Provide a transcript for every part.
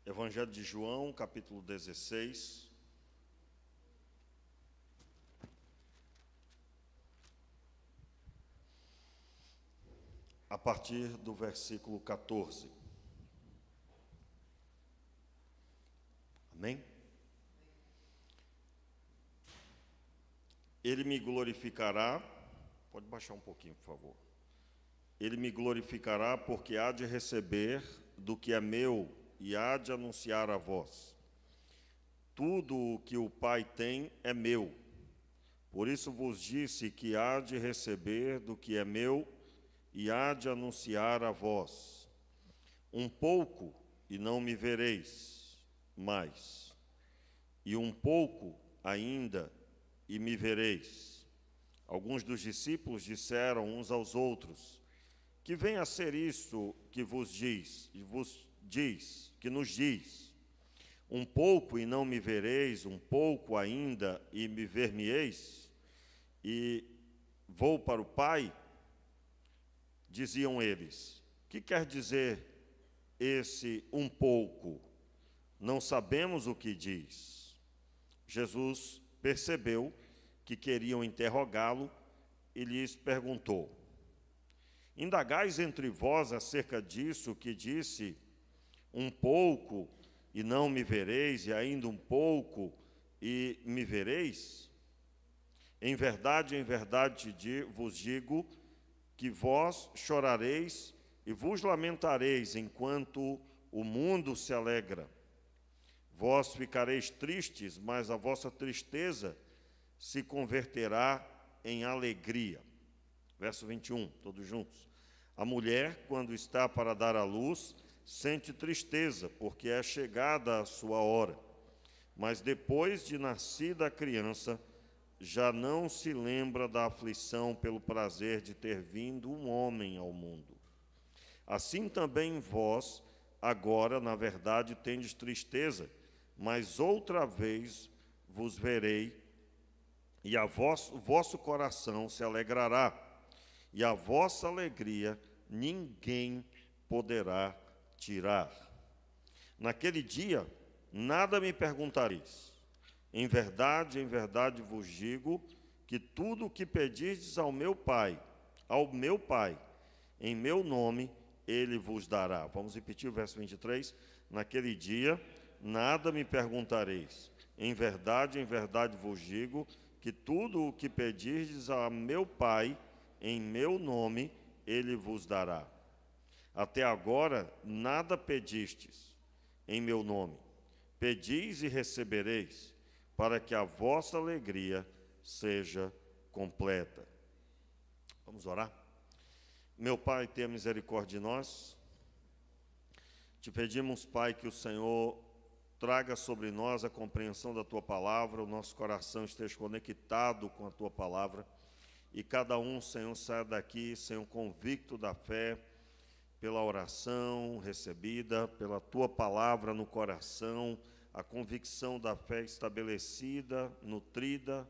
Evangelho de João, capítulo 16. A partir do versículo 14. Amém? Ele me glorificará, pode baixar um pouquinho, por favor. Ele me glorificará porque há de receber do que é meu e há de anunciar a vós. Tudo o que o Pai tem é meu. Por isso vos disse que há de receber do que é meu e há de anunciar a vós. Um pouco e não me vereis mais, e um pouco ainda e me vereis. Alguns dos discípulos disseram uns aos outros: que venha a ser isso que vos diz, que nos diz: um pouco e não me vereis, um pouco ainda e me ver-me-eis, e vou para o Pai? Diziam eles: que quer dizer esse um pouco? Não sabemos o que diz. Jesus percebeu que queriam interrogá-lo e lhes perguntou: indagais entre vós acerca disso que disse, um pouco e não me vereis, e ainda um pouco e me vereis? Em verdade vos digo que vós chorareis e vos lamentareis enquanto o mundo se alegra. Vós ficareis tristes, mas a vossa tristeza se converterá em alegria. Verso 21, todos juntos. A mulher, quando está para dar à luz, sente tristeza, porque é chegada a sua hora. Mas depois de nascida a criança, já não se lembra da aflição pelo prazer de ter vindo um homem ao mundo. Assim também vós, agora, na verdade, tendes tristeza, mas outra vez vos verei, e o vosso coração se alegrará, e a vossa alegria ninguém poderá tirar. Naquele dia, nada me perguntareis. Em verdade vos digo que tudo o que pedirdes ao meu Pai, em meu nome, ele vos dará. Vamos repetir o verso 23. Naquele dia, nada me perguntareis. Em verdade vos digo que tudo o que pedirdes ao meu Pai, em meu nome, ele vos dará. Até agora, nada pedistes em meu nome. Pedis e recebereis, para que a vossa alegria seja completa. Vamos orar? Meu Pai, tenha misericórdia de nós. Te pedimos, Pai, que o Senhor traga sobre nós a compreensão da Tua palavra, o nosso coração esteja conectado com a Tua palavra, e cada um, Senhor, saia daqui, Senhor, convicto da fé, pela oração recebida, pela Tua palavra no coração, a convicção da fé estabelecida, nutrida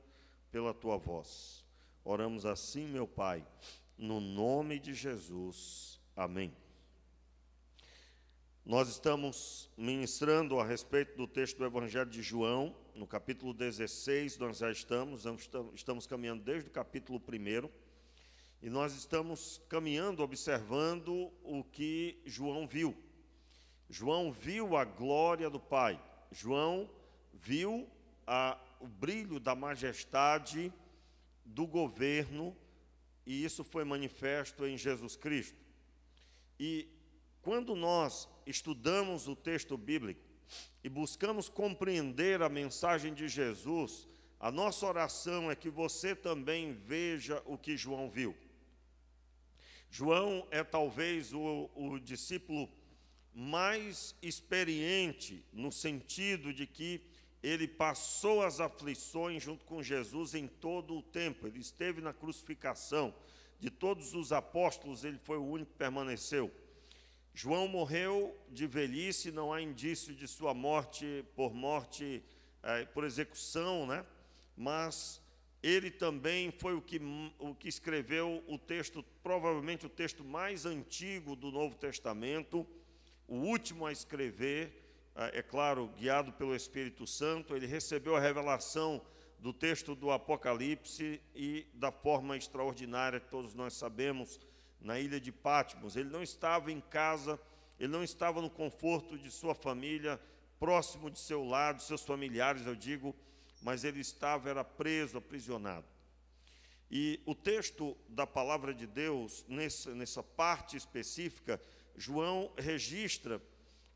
pela Tua voz. Oramos assim, meu Pai, no nome de Jesus. Amém. Nós estamos ministrando a respeito do texto do Evangelho de João, no capítulo 16, nós já estamos caminhando desde o capítulo 1, e nós estamos caminhando, observando o que João viu. João viu a glória do Pai. João viu o brilho da majestade do governo, e isso foi manifesto em Jesus Cristo. E quando nós estudamos o texto bíblico e buscamos compreender a mensagem de Jesus, a nossa oração é que você também veja o que João viu. João é talvez o discípulo mais experiente, no sentido de que ele passou as aflições junto com Jesus em todo o tempo. Ele esteve na crucificação. De todos os apóstolos, ele foi o único que permaneceu. João morreu de velhice, não há indício de sua morte por execução, né? Mas ele também foi o que escreveu o texto, provavelmente o texto mais antigo do Novo Testamento, o último a escrever, é claro, guiado pelo Espírito Santo, ele recebeu a revelação do texto do Apocalipse e da forma extraordinária que todos nós sabemos, na ilha de Patmos. Ele não estava em casa, ele não estava no conforto de sua família, próximo de seu lar, de seus familiares, eu digo, mas ele era preso, aprisionado. E o texto da palavra de Deus, nessa parte específica, João registra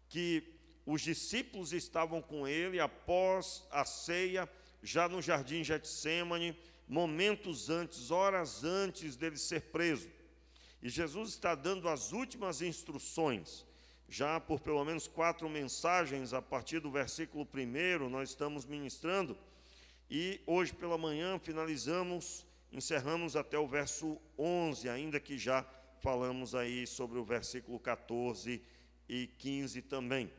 que os discípulos estavam com ele após a ceia, já no jardim Getsêmani, momentos antes, horas antes dele ser preso. E Jesus está dando as últimas instruções, já por pelo menos 4 mensagens, a partir do versículo 1, nós estamos ministrando, e hoje pela manhã encerramos até o verso 11, ainda que já falamos aí sobre o versículo 14 e 15 também.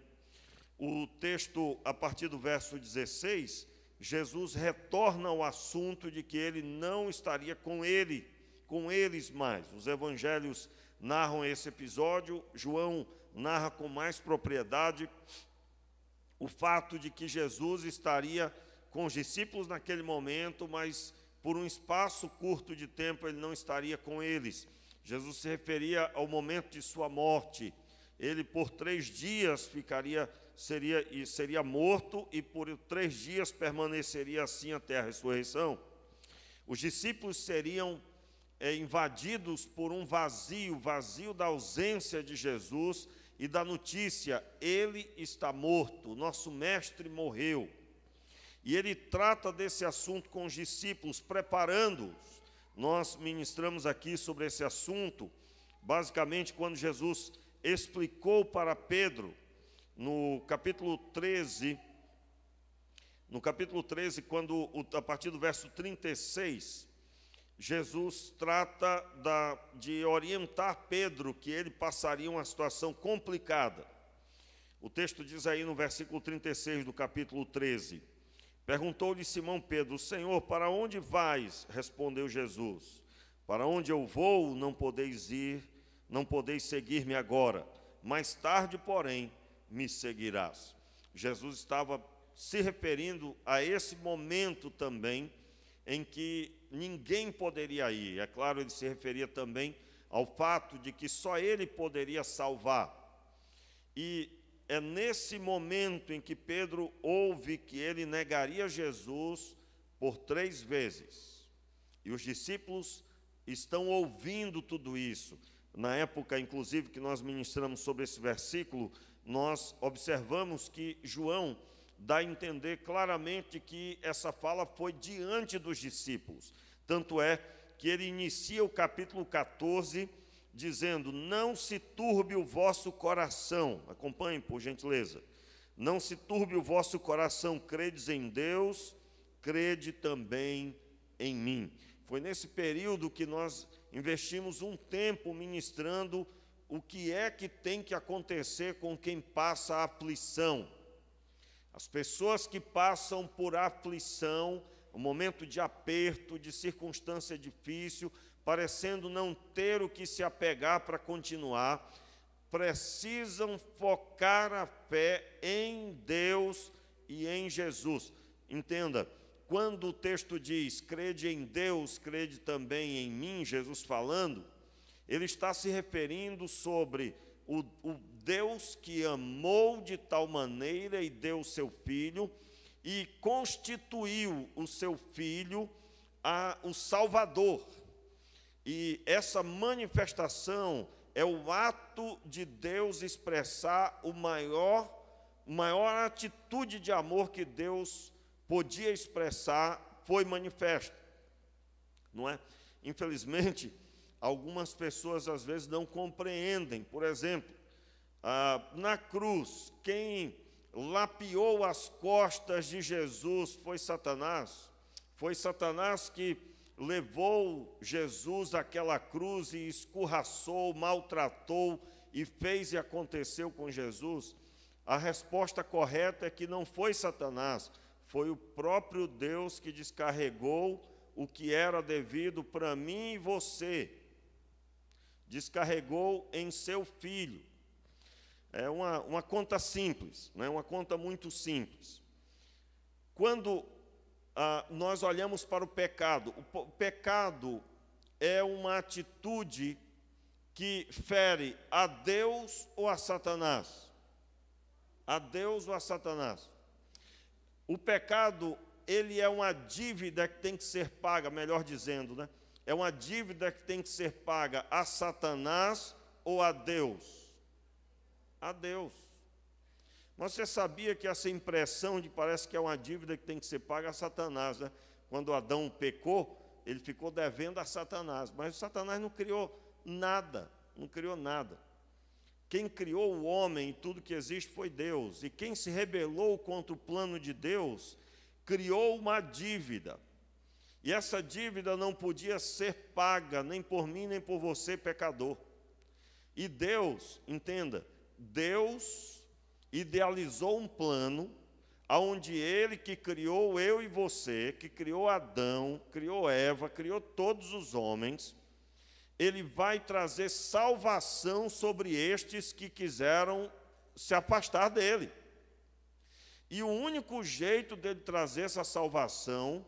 O texto, a partir do verso 16, Jesus retorna ao assunto de que ele não estaria com eles mais. Os evangelhos narram esse episódio, João narra com mais propriedade o fato de que Jesus estaria com os discípulos naquele momento, mas por um espaço curto de tempo ele não estaria com eles. Jesus se referia ao momento de sua morte. Ele por 3 dias seria morto e por 3 dias permaneceria assim até a ressurreição. Os discípulos seriam invadidos por um vazio da ausência de Jesus e da notícia: ele está morto, nosso mestre morreu. E ele trata desse assunto com os discípulos, preparando-os. Nós ministramos aqui sobre esse assunto, basicamente quando Jesus explicou para Pedro, no capítulo 13, quando, a partir do verso 36, Jesus trata de orientar Pedro que ele passaria uma situação complicada. O texto diz aí no versículo 36 do capítulo 13, perguntou-lhe Simão Pedro: Senhor, para onde vais? Respondeu Jesus: para onde eu vou, não podeis ir, não podeis seguir-me agora, mais tarde, porém, me seguirás. Jesus estava se referindo a esse momento também, em que ninguém poderia ir. É claro, ele se referia também ao fato de que só ele poderia salvar. E é nesse momento em que Pedro ouve que ele negaria Jesus por 3 vezes. E os discípulos estão ouvindo tudo isso. Na época, inclusive, que nós ministramos sobre esse versículo, nós observamos que João dá a entender claramente que essa fala foi diante dos discípulos. Tanto é que ele inicia o capítulo 14 dizendo: não se turbe o vosso coração. Acompanhe, por gentileza. Não se turbe o vosso coração, credes em Deus, crede também em mim. Foi nesse período que nós investimos um tempo ministrando o que é que tem que acontecer com quem passa a aflição. As pessoas que passam por aflição, um momento de aperto, de circunstância difícil, parecendo não ter o que se apegar para continuar, precisam focar a fé em Deus e em Jesus. Entenda, quando o texto diz, crede em Deus, crede também em mim, Jesus falando, ele está se referindo sobre o Deus que amou de tal maneira e deu o seu Filho, e constituiu o seu Filho o Salvador. E essa manifestação é o ato de Deus expressar a maior atitude de amor que Deus podia expressar, foi manifesto, não é? Infelizmente, algumas pessoas às vezes não compreendem. Por exemplo, na cruz, quem lapiou as costas de Jesus foi Satanás. Foi Satanás que levou Jesus àquela cruz e escorraçou, maltratou e fez e aconteceu com Jesus. A resposta correta é que não foi Satanás, foi o próprio Deus que descarregou o que era devido para mim e você. Descarregou em seu Filho. É uma conta simples, né? Uma conta muito simples. Quando nós olhamos para o pecado é uma atitude que fere a Deus ou a Satanás? A Deus ou a Satanás? O pecado, ele é uma dívida que tem que ser paga, melhor dizendo, né? É uma dívida que tem que ser paga a Satanás ou a Deus? A Deus. Mas você sabia que essa impressão de parece que é uma dívida que tem que ser paga a Satanás, né? Quando Adão pecou, ele ficou devendo a Satanás, mas o Satanás não criou nada, não criou nada. Quem criou o homem e tudo que existe foi Deus, e quem se rebelou contra o plano de Deus, criou uma dívida, e essa dívida não podia ser paga, nem por mim, nem por você, pecador. E Deus, entenda, Deus idealizou um plano, onde Ele que criou eu e você, que criou Adão, criou Eva, criou todos os homens, Ele vai trazer salvação sobre estes que quiseram se afastar dEle. E o único jeito dele trazer essa salvação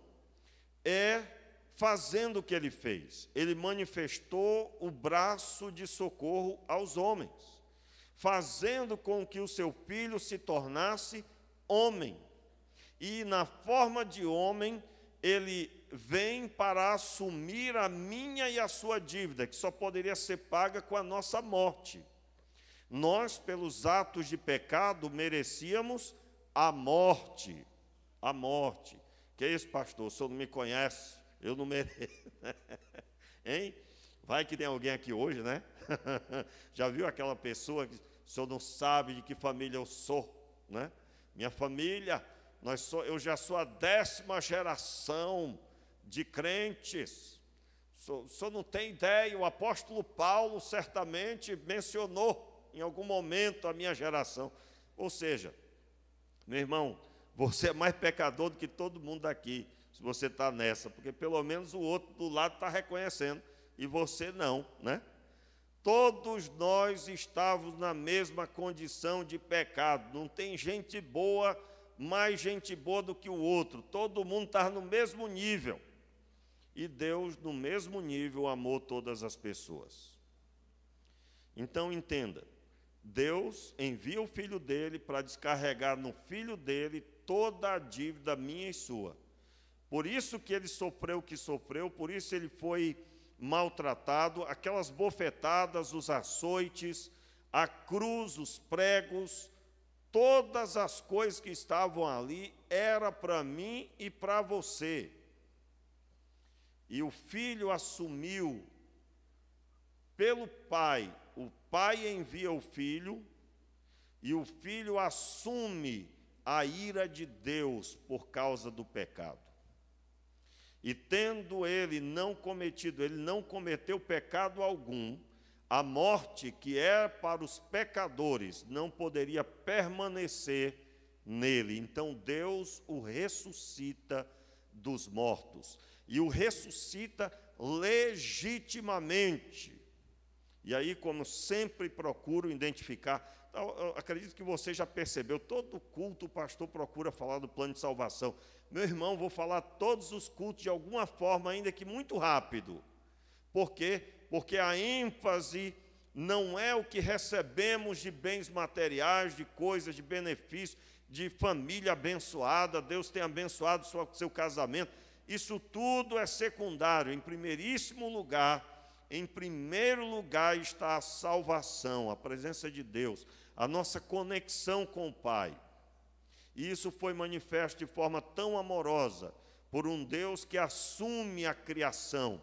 é fazendo o que Ele fez. Ele manifestou o braço de socorro aos homens, fazendo com que o seu filho se tornasse homem. E na forma de homem, ele vem para assumir a minha e a sua dívida, que só poderia ser paga com a nossa morte. Nós, pelos atos de pecado, merecíamos a morte. A morte. Que é isso, pastor? O senhor não me conhece? Eu não mereço. Hein? Vai que tem alguém aqui hoje, né? Já viu aquela pessoa que o senhor não sabe de que família eu sou, né? Minha família, eu já sou a 10ª geração de crentes. O senhor não tem ideia, o apóstolo Paulo certamente mencionou em algum momento a minha geração. Ou seja, meu irmão, você é mais pecador do que todo mundo aqui, se você está nessa, porque pelo menos o outro do lado está reconhecendo, e você não, né? Todos nós estávamos na mesma condição de pecado, não tem gente boa, mais gente boa do que o outro, todo mundo estava no mesmo nível. E Deus, no mesmo nível, amou todas as pessoas. Então, entenda, Deus envia o Filho dele para descarregar no Filho dele toda a dívida minha e sua. Por isso que ele sofreu o que sofreu, por isso ele foi maltratado, aquelas bofetadas, os açoites, a cruz, os pregos, todas as coisas que estavam ali, era para mim e para você. E o Filho assumiu pelo Pai, o Pai envia o Filho, e o Filho assume a ira de Deus por causa do pecado. E tendo ele não cometeu pecado algum, a morte que é para os pecadores não poderia permanecer nele. Então Deus o ressuscita dos mortos, e o ressuscita legitimamente. E aí, como sempre procuro identificar, eu acredito que você já percebeu, todo culto o pastor procura falar do plano de salvação. Meu irmão, vou falar todos os cultos de alguma forma, ainda que muito rápido. Por quê? Porque a ênfase não é o que recebemos de bens materiais, de coisas, de benefícios, de família abençoada, Deus tem abençoado o seu casamento. Isso tudo é secundário. Em primeiro lugar está a salvação, a presença de Deus, a nossa conexão com o Pai. E isso foi manifesto de forma tão amorosa por um Deus que assume a criação.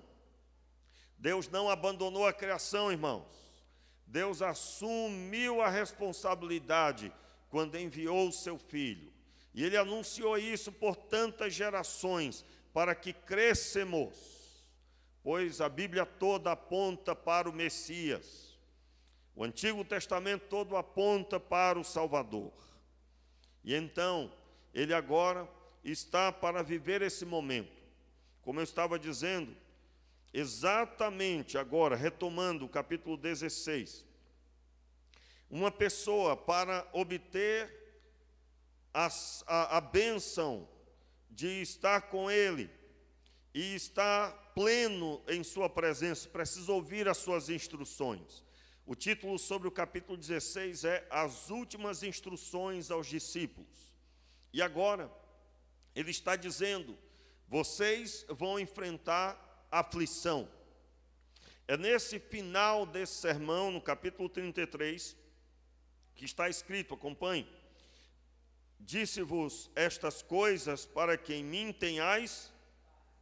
Deus não abandonou a criação, irmãos. Deus assumiu a responsabilidade quando enviou o seu Filho. E Ele anunciou isso por tantas gerações, para que crescemos, pois a Bíblia toda aponta para o Messias. O Antigo Testamento todo aponta para o Salvador. E então, ele agora está para viver esse momento. Como eu estava dizendo, exatamente agora, retomando o capítulo 16, Uma pessoa, para obter a bênção de estar com Ele e estar pleno em sua presença, precisa ouvir as suas instruções. O título sobre o capítulo 16 é As Últimas Instruções aos Discípulos. E agora, ele está dizendo, vocês vão enfrentar aflição. É nesse final desse sermão, no capítulo 33, que está escrito, acompanhe. Disse-vos estas coisas para que em mim tenhais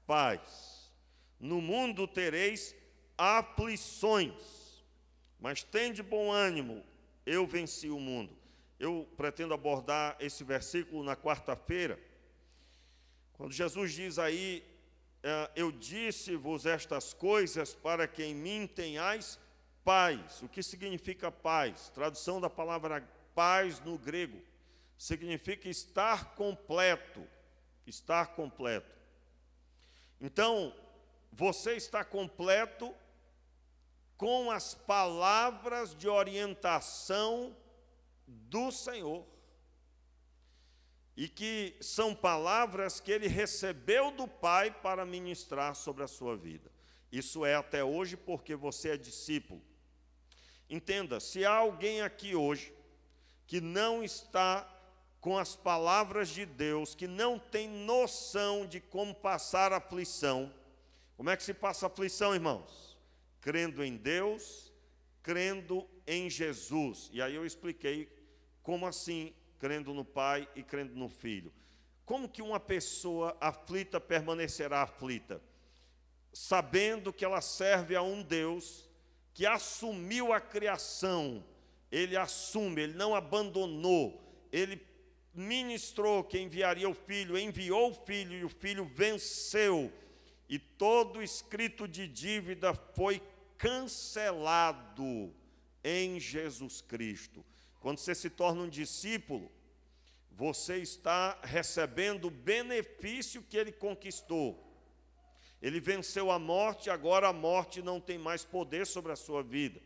paz. No mundo tereis aflições, mas tende bom ânimo, eu venci o mundo. Eu pretendo abordar esse versículo na quarta-feira, quando Jesus diz aí, eu disse-vos estas coisas para que em mim tenhais paz. O que significa paz? Tradução da palavra paz no grego significa estar completo, estar completo. Então, você está completo com as palavras de orientação do Senhor, e que são palavras que ele recebeu do Pai para ministrar sobre a sua vida. Isso é até hoje porque você é discípulo. Entenda, se há alguém aqui hoje que não está com as palavras de Deus, que não tem noção de como passar a aflição. Como é que se passa a aflição, irmãos? Crendo em Deus, crendo em Jesus. E aí eu expliquei como assim, crendo no Pai e crendo no Filho. Como que uma pessoa aflita permanecerá aflita? Sabendo que ela serve a um Deus que assumiu a criação. Ele assume, ele não abandonou, ele ministrou que enviaria o Filho, enviou o Filho e o Filho venceu. E todo escrito de dívida foi cancelado em Jesus Cristo. Quando você se torna um discípulo, você está recebendo o benefício que ele conquistou. Ele venceu a morte, agora a morte não tem mais poder sobre a sua vida.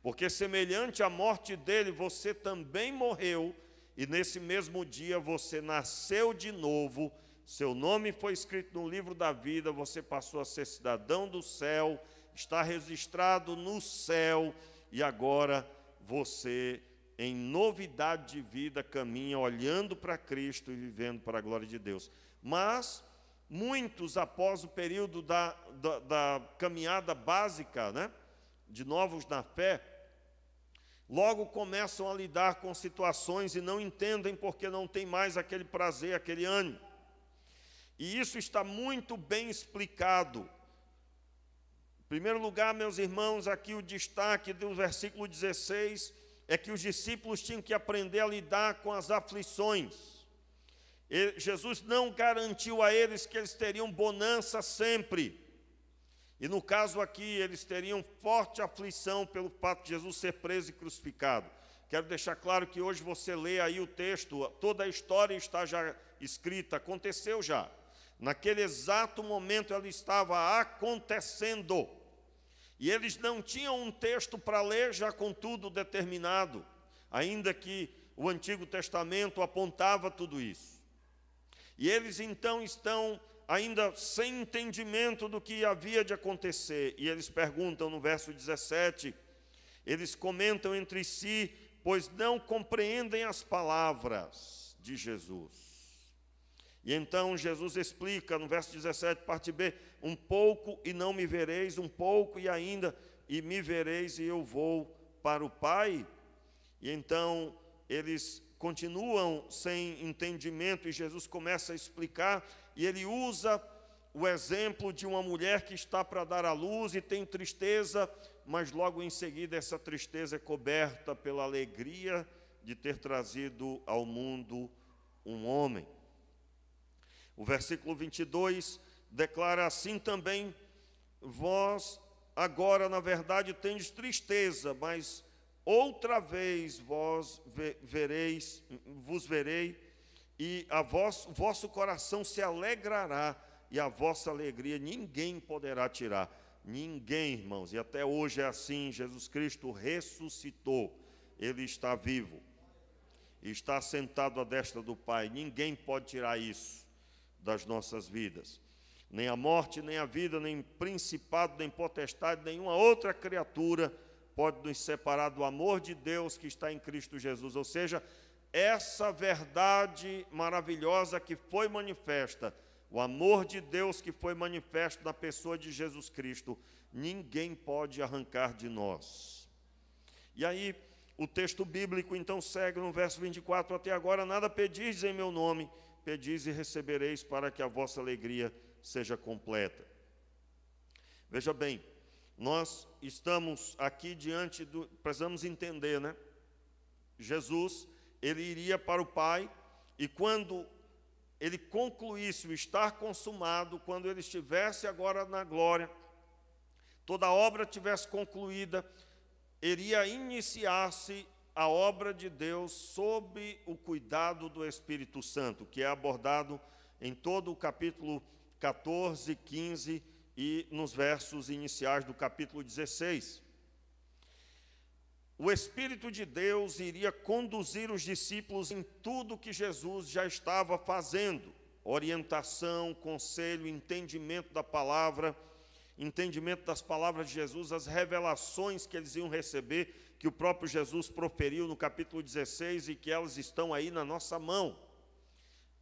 Porque semelhante à morte dele, você também morreu, e nesse mesmo dia você nasceu de novo, seu nome foi escrito no livro da vida, você passou a ser cidadão do céu, está registrado no céu, e agora você, em novidade de vida, caminha olhando para Cristo e vivendo para a glória de Deus. Mas muitos, após o período da caminhada básica, né, de novos na fé, logo começam a lidar com situações e não entendem porque não tem mais aquele prazer, aquele ânimo. E isso está muito bem explicado. Em primeiro lugar, meus irmãos, aqui o destaque do versículo 16 é que os discípulos tinham que aprender a lidar com as aflições. Jesus não garantiu a eles que eles teriam bonança sempre. E no caso aqui, eles teriam forte aflição pelo fato de Jesus ser preso e crucificado. Quero deixar claro que hoje você lê aí o texto, toda a história está já escrita, aconteceu já. Naquele exato momento ela estava acontecendo. E eles não tinham um texto para ler já com tudo determinado, ainda que o Antigo Testamento apontava tudo isso. E eles então estão ainda sem entendimento do que havia de acontecer. E eles perguntam no verso 17, eles comentam entre si, pois não compreendem as palavras de Jesus. E então Jesus explica no verso 17, parte B, um pouco e não me vereis, um pouco e ainda e me vereis e eu vou para o Pai. E então eles continuam sem entendimento e Jesus começa a explicar e ele usa o exemplo de uma mulher que está para dar à luz e tem tristeza, mas logo em seguida essa tristeza é coberta pela alegria de ter trazido ao mundo um homem. O versículo 22 declara assim também, vós agora na verdade tendes tristeza, mas outra vez vos verei, e vosso coração se alegrará, e a vossa alegria ninguém poderá tirar. Ninguém, irmãos, e até hoje é assim, Jesus Cristo ressuscitou. Ele está vivo e está sentado à destra do Pai. Ninguém pode tirar isso das nossas vidas. Nem a morte, nem a vida, nem principado, nem potestade, nenhuma outra criatura pode nos separar do amor de Deus que está em Cristo Jesus. Ou seja, essa verdade maravilhosa que foi manifesta, o amor de Deus que foi manifesto na pessoa de Jesus Cristo, ninguém pode arrancar de nós. E aí, o texto bíblico então segue no verso 24, até agora nada pedis em meu nome, pedis e recebereis para que a vossa alegria seja completa. Veja bem, nós estamos aqui diante do... Precisamos entender, né? Jesus, ele iria para o Pai, e quando ele concluísse o estar consumado, quando ele estivesse agora na glória, toda a obra tivesse concluída, iria iniciar-se a obra de Deus sob o cuidado do Espírito Santo, que é abordado em todo o capítulo 14, 15 e nos versos iniciais do capítulo 16. O Espírito de Deus iria conduzir os discípulos em tudo que Jesus já estava fazendo: orientação, conselho, entendimento da palavra, entendimento das palavras de Jesus, as revelações que eles iam receber, que o próprio Jesus proferiu no capítulo 16 e que elas estão aí na nossa mão.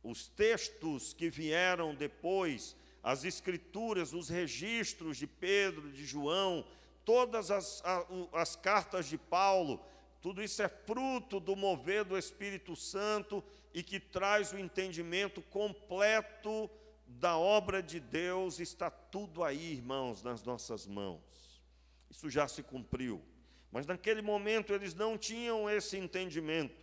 Os textos que vieram depois, as escrituras, os registros de Pedro, de João, todas as cartas de Paulo, tudo isso é fruto do mover do Espírito Santo e que traz o entendimento completo da obra de Deus. Está tudo aí, irmãos, nas nossas mãos. Isso já se cumpriu. Mas naquele momento eles não tinham esse entendimento.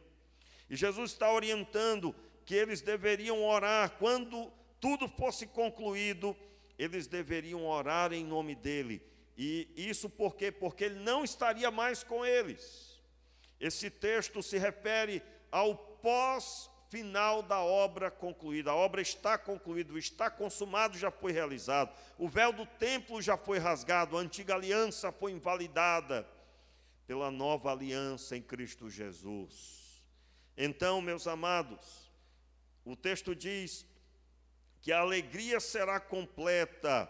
E Jesus está orientando que eles deveriam orar. Quando tudo fosse concluído, eles deveriam orar em nome dele. E isso por quê? Porque ele não estaria mais com eles. Esse texto se refere ao pós-final da obra concluída. A obra está concluída, está consumado, já foi realizado. O véu do templo já foi rasgado, a antiga aliança foi invalidada pela nova aliança em Cristo Jesus. Então, meus amados, o texto diz que a alegria será completa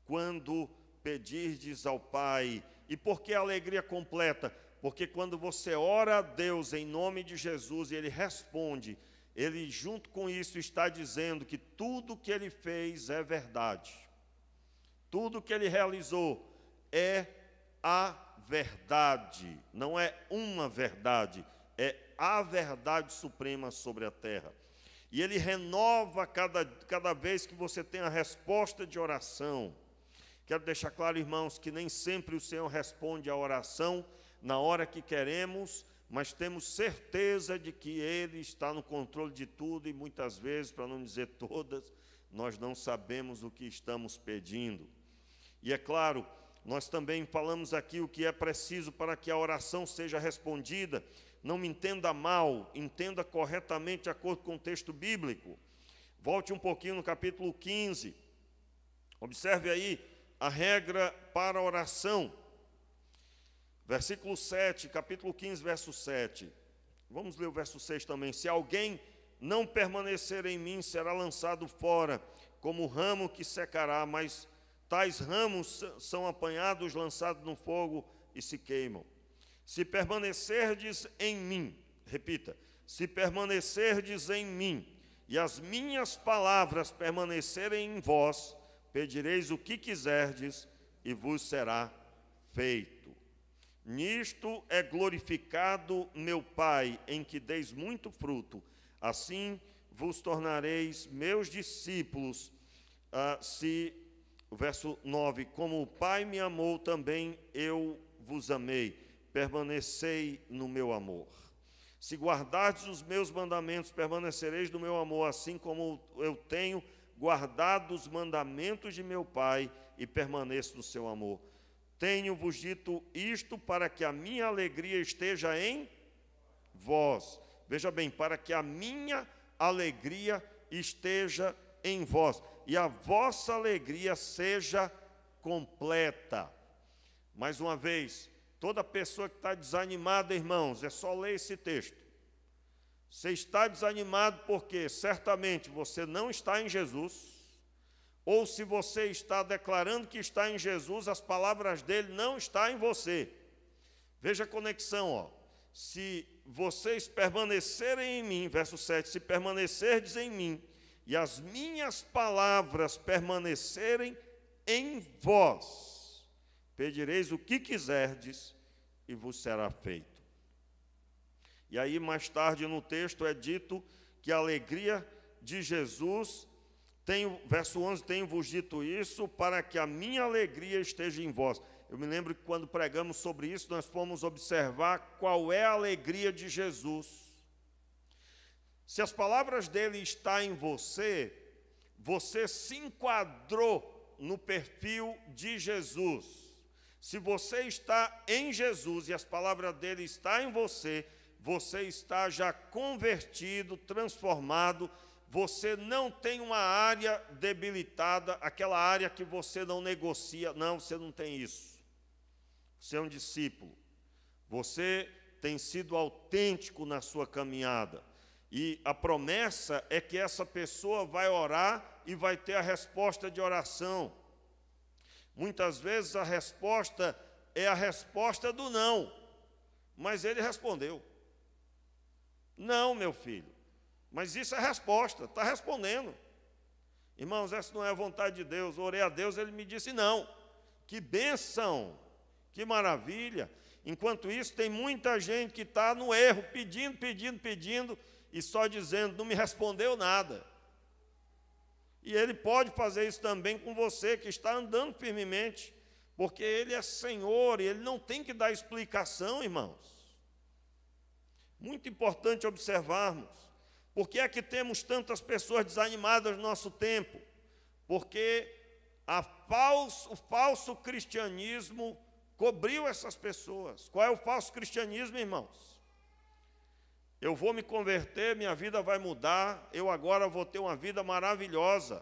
quando pedirdes ao Pai. E por que a alegria completa? Porque quando você ora a Deus em nome de Jesus e Ele responde, Ele junto com isso está dizendo que tudo que Ele fez é verdade. Tudo que Ele realizou é a verdade. Não é uma verdade, é a verdade suprema sobre a terra. E Ele renova cada vez que você tem a resposta de oração. Quero deixar claro, irmãos, que nem sempre o Senhor responde à oração na hora que queremos, mas temos certeza de que Ele está no controle de tudo e muitas vezes, para não dizer todas, nós não sabemos o que estamos pedindo. E é claro, nós também falamos aqui o que é preciso para que a oração seja respondida. Não me entenda mal, entenda corretamente de acordo com o texto bíblico. Volte um pouquinho no capítulo 15. Observe aí a regra para a oração. Versículo 7, capítulo 15, verso 7. Vamos ler o verso 6 também. Se alguém não permanecer em mim, será lançado fora, como ramo que secará, mas tais ramos são apanhados, lançados no fogo e se queimam. Se permanecerdes em mim, repita, se permanecerdes em mim, e as minhas palavras permanecerem em vós, pedireis o que quiserdes, e vos será feito. Nisto é glorificado meu Pai, em que deis muito fruto, assim vos tornareis meus discípulos, o verso 9, como o Pai me amou, também eu vos amei. Permanecei no meu amor. Se guardardes os meus mandamentos, permanecereis no meu amor, assim como eu tenho guardado os mandamentos de meu Pai e permaneço no seu amor. Tenho-vos dito isto para que a minha alegria esteja em vós. Veja bem, para que a minha alegria esteja em vós e a vossa alegria seja completa. Mais uma vez, Toda pessoa que está desanimada, irmãos, é só ler esse texto. Você está desanimado porque certamente você não está em Jesus, ou se você está declarando que está em Jesus, as palavras dele não estão em você. Veja a conexão, ó. Se vocês permanecerem em mim, verso 7, se permanecerdes em mim, e as minhas palavras permanecerem em vós, pedireis o que quiserdes e vos será feito. E aí, mais tarde no texto é dito que a alegria de Jesus, verso 11, tenho-vos dito isso para que a minha alegria esteja em vós. Eu me lembro que quando pregamos sobre isso, nós fomos observar qual é a alegria de Jesus. Se as palavras dele estão em você, você se enquadrou no perfil de Jesus. Se você está em Jesus e as palavras dele estão em você, você está já convertido, transformado. Você não tem uma área debilitada, aquela área que você não negocia. Não, você não tem isso. Você é um discípulo. Você tem sido autêntico na sua caminhada. E a promessa é que essa pessoa vai orar e vai ter a resposta de oração. Muitas vezes a resposta é a resposta do não, mas ele respondeu. Não, meu filho, mas isso é resposta, está respondendo. Irmãos, essa não é a vontade de Deus. Eu orei a Deus, ele me disse não. Que bênção, que maravilha. Enquanto isso, tem muita gente que está no erro, pedindo, e só dizendo, não me respondeu nada. E ele pode fazer isso também com você, que está andando firmemente, porque ele é Senhor, e ele não tem que dar explicação, irmãos. Muito importante observarmos, por que é que temos tantas pessoas desanimadas no nosso tempo? Porque o falso cristianismo cobriu essas pessoas. Qual é o falso cristianismo, irmãos? Eu vou me converter, minha vida vai mudar, eu agora vou ter uma vida maravilhosa.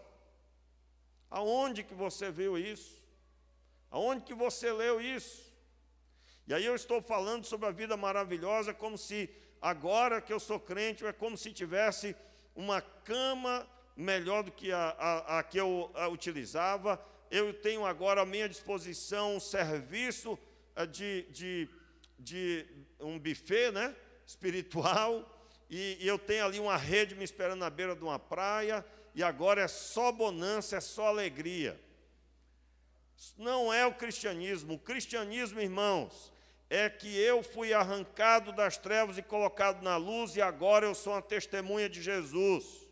Aonde que você viu isso? Aonde que você leu isso? E aí eu estou falando sobre a vida maravilhosa como se agora que eu sou crente, é como se tivesse uma cama melhor do que a que eu utilizava. Eu tenho agora à minha disposição um serviço de um buffet, né? Espiritual, e eu tenho ali uma rede me esperando na beira de uma praia, e agora é só bonança, é só alegria. Não é o cristianismo. O cristianismo, irmãos, é que eu fui arrancado das trevas e colocado na luz, e agora eu sou uma testemunha de Jesus.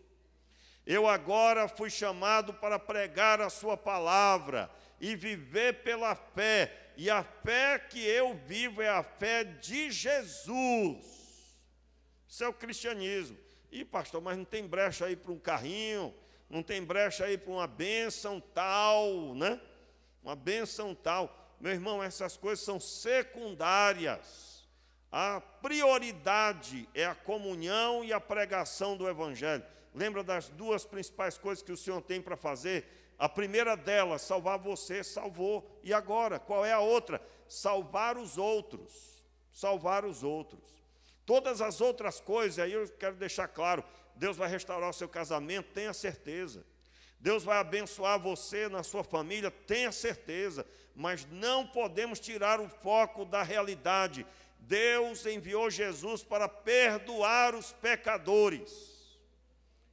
Eu agora fui chamado para pregar a sua palavra e viver pela fé, e a fé que eu vivo é a fé de Jesus. Isso é o cristianismo. E pastor, mas não tem brecha aí para um carrinho, não tem brecha aí para uma bênção tal, né? Uma bênção tal. Meu irmão, essas coisas são secundárias. A prioridade é a comunhão e a pregação do Evangelho. Lembra das duas principais coisas que o Senhor tem para fazer? A primeira delas, salvar você, salvou. E agora, qual é a outra? Salvar os outros. Salvar os outros. Todas as outras coisas, aí eu quero deixar claro, Deus vai restaurar o seu casamento, tenha certeza. Deus vai abençoar você na sua família, tenha certeza. Mas não podemos tirar o foco da realidade. Deus enviou Jesus para perdoar os pecadores.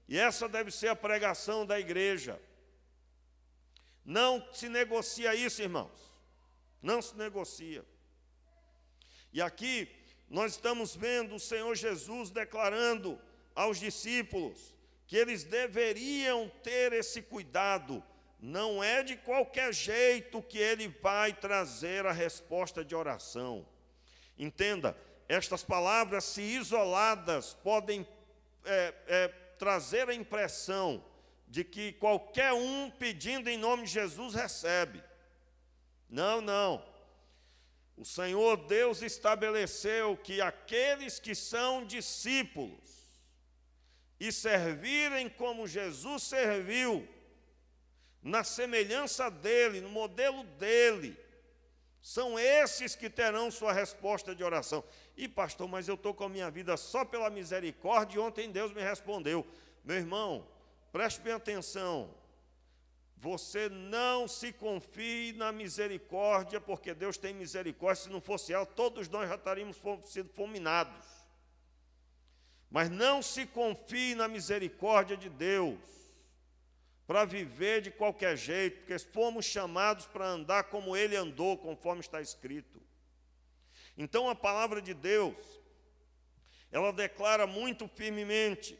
E essa deve ser a pregação da igreja. Não se negocia isso, irmãos. Não se negocia. E aqui nós estamos vendo o Senhor Jesus declarando aos discípulos que eles deveriam ter esse cuidado. Não é de qualquer jeito que ele vai trazer a resposta de oração. Entenda, estas palavras, se isoladas, podem trazer a impressão de que qualquer um pedindo em nome de Jesus recebe. Não, não. O Senhor Deus estabeleceu que aqueles que são discípulos e servirem como Jesus serviu, na semelhança dele, no modelo dele, São esses que terão sua resposta de oração. E pastor, mas eu estou com a minha vida só pela misericórdia e ontem Deus me respondeu. Meu irmão, preste bem atenção. Você não se confie na misericórdia, porque Deus tem misericórdia. Se não fosse ela, todos nós já estaríamos sido fulminados. Mas não se confie na misericórdia de Deus para viver de qualquer jeito, porque fomos chamados para andar como Ele andou, conforme está escrito. Então a palavra de Deus, ela declara muito firmemente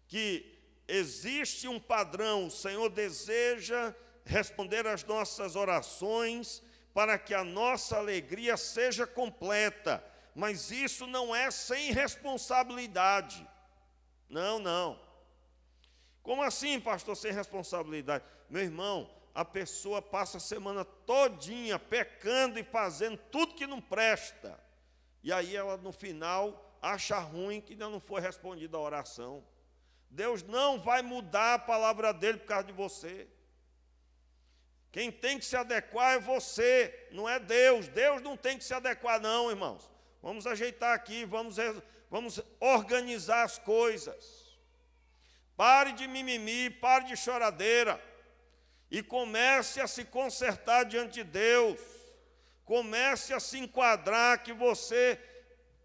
que existe um padrão. O Senhor deseja responder às nossas orações para que a nossa alegria seja completa, mas isso não é sem responsabilidade. Não, não. Como assim, pastor, sem responsabilidade? Meu irmão, a pessoa passa a semana todinha pecando e fazendo tudo que não presta. E aí ela, no final, acha ruim que ainda não foi respondida a oração. Deus não vai mudar a palavra dele por causa de você. Quem tem que se adequar é você, não é Deus. Deus não tem que se adequar não, irmãos. Vamos ajeitar aqui, vamos organizar as coisas. Pare de mimimi, pare de choradeira. E comece a se consertar diante de Deus. Comece a se enquadrar que você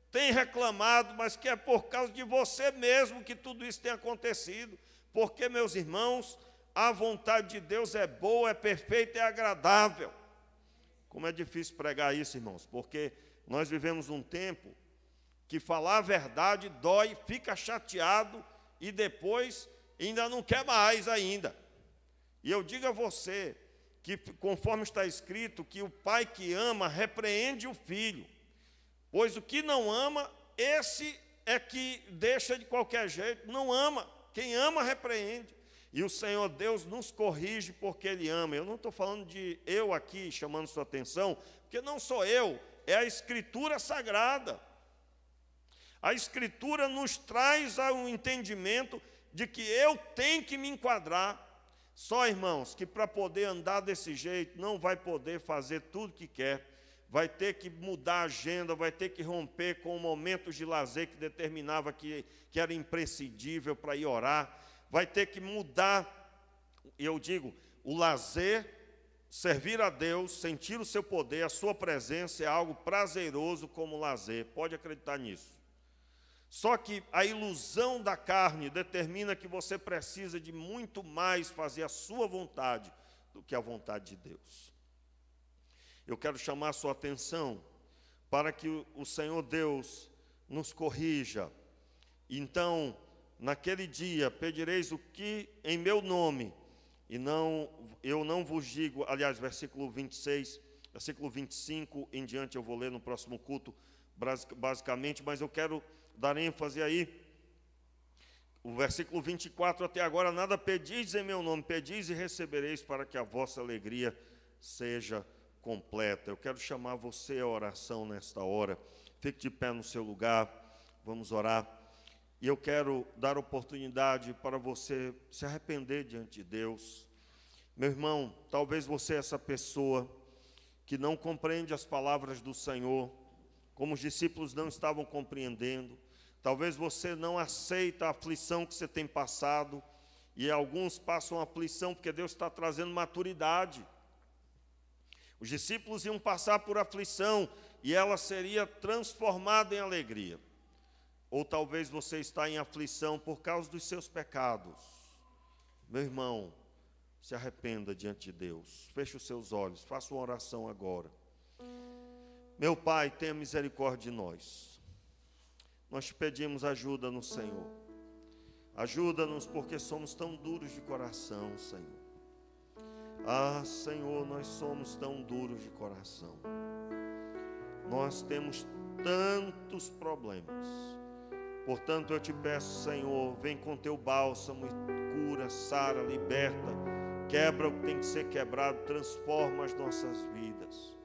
tem reclamado, mas que é por causa de você mesmo que tudo isso tem acontecido. Porque, meus irmãos, a vontade de Deus é boa, é perfeita, é agradável. Como é difícil pregar isso, irmãos, porque nós vivemos um tempo que falar a verdade dói, fica chateado e depois ainda não quer mais ainda. E eu digo a você que, conforme está escrito, que o pai que ama repreende o filho. Pois o que não ama, esse é que deixa de qualquer jeito, não ama. Quem ama, repreende. E o Senhor Deus nos corrige porque Ele ama. Eu não estou falando de eu aqui chamando sua atenção, porque não sou eu, é a Escritura Sagrada. A Escritura nos traz ao entendimento de que eu tenho que me enquadrar. Só, irmãos, que para poder andar desse jeito, não vai poder fazer tudo que quer. Vai ter que mudar a agenda, vai ter que romper com momentos de lazer que determinava que era imprescindível para ir orar. Vai ter que mudar, eu digo, o lazer, servir a Deus, sentir o seu poder, a sua presença é algo prazeroso como lazer. Pode acreditar nisso. Só que a ilusão da carne determina que você precisa de muito mais fazer a sua vontade do que a vontade de Deus. Eu quero chamar a sua atenção para que o Senhor Deus nos corrija. Então, naquele dia, pedireis o que em meu nome, e eu não vos digo, aliás, versículo 26, versículo 25 em diante eu vou ler no próximo culto, basicamente, mas eu quero dar ênfase aí. O versículo 24, até agora, nada pedis em meu nome, pedis e recebereis para que a vossa alegria seja completa. Eu quero chamar você à oração nesta hora. Fique de pé no seu lugar, vamos orar. E eu quero dar oportunidade para você se arrepender diante de Deus. Meu irmão, talvez você é essa pessoa que não compreende as palavras do Senhor, como os discípulos não estavam compreendendo. Talvez você não aceita a aflição que você tem passado, e alguns passam aflição porque Deus está trazendo maturidade. Os discípulos iam passar por aflição e ela seria transformada em alegria. Ou talvez você está em aflição por causa dos seus pecados. Meu irmão, se arrependa diante de Deus. Feche os seus olhos, faça uma oração agora. Meu Pai, tenha misericórdia de nós. Nós te pedimos ajuda no Senhor. Ajuda-nos porque somos tão duros de coração, Senhor. Ah, Senhor, nós somos tão duros de coração. Nós temos tantos problemas. Portanto, eu te peço, Senhor, vem com teu bálsamo e cura, sara, liberta, quebra o que tem que ser quebrado, transforma as nossas vidas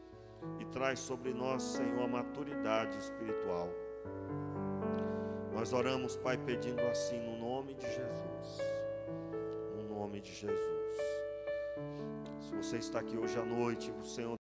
e traz sobre nós, Senhor, a maturidade espiritual. Nós oramos, Pai, pedindo assim no nome de Jesus. No nome de Jesus. Se você está aqui hoje à noite, o Senhor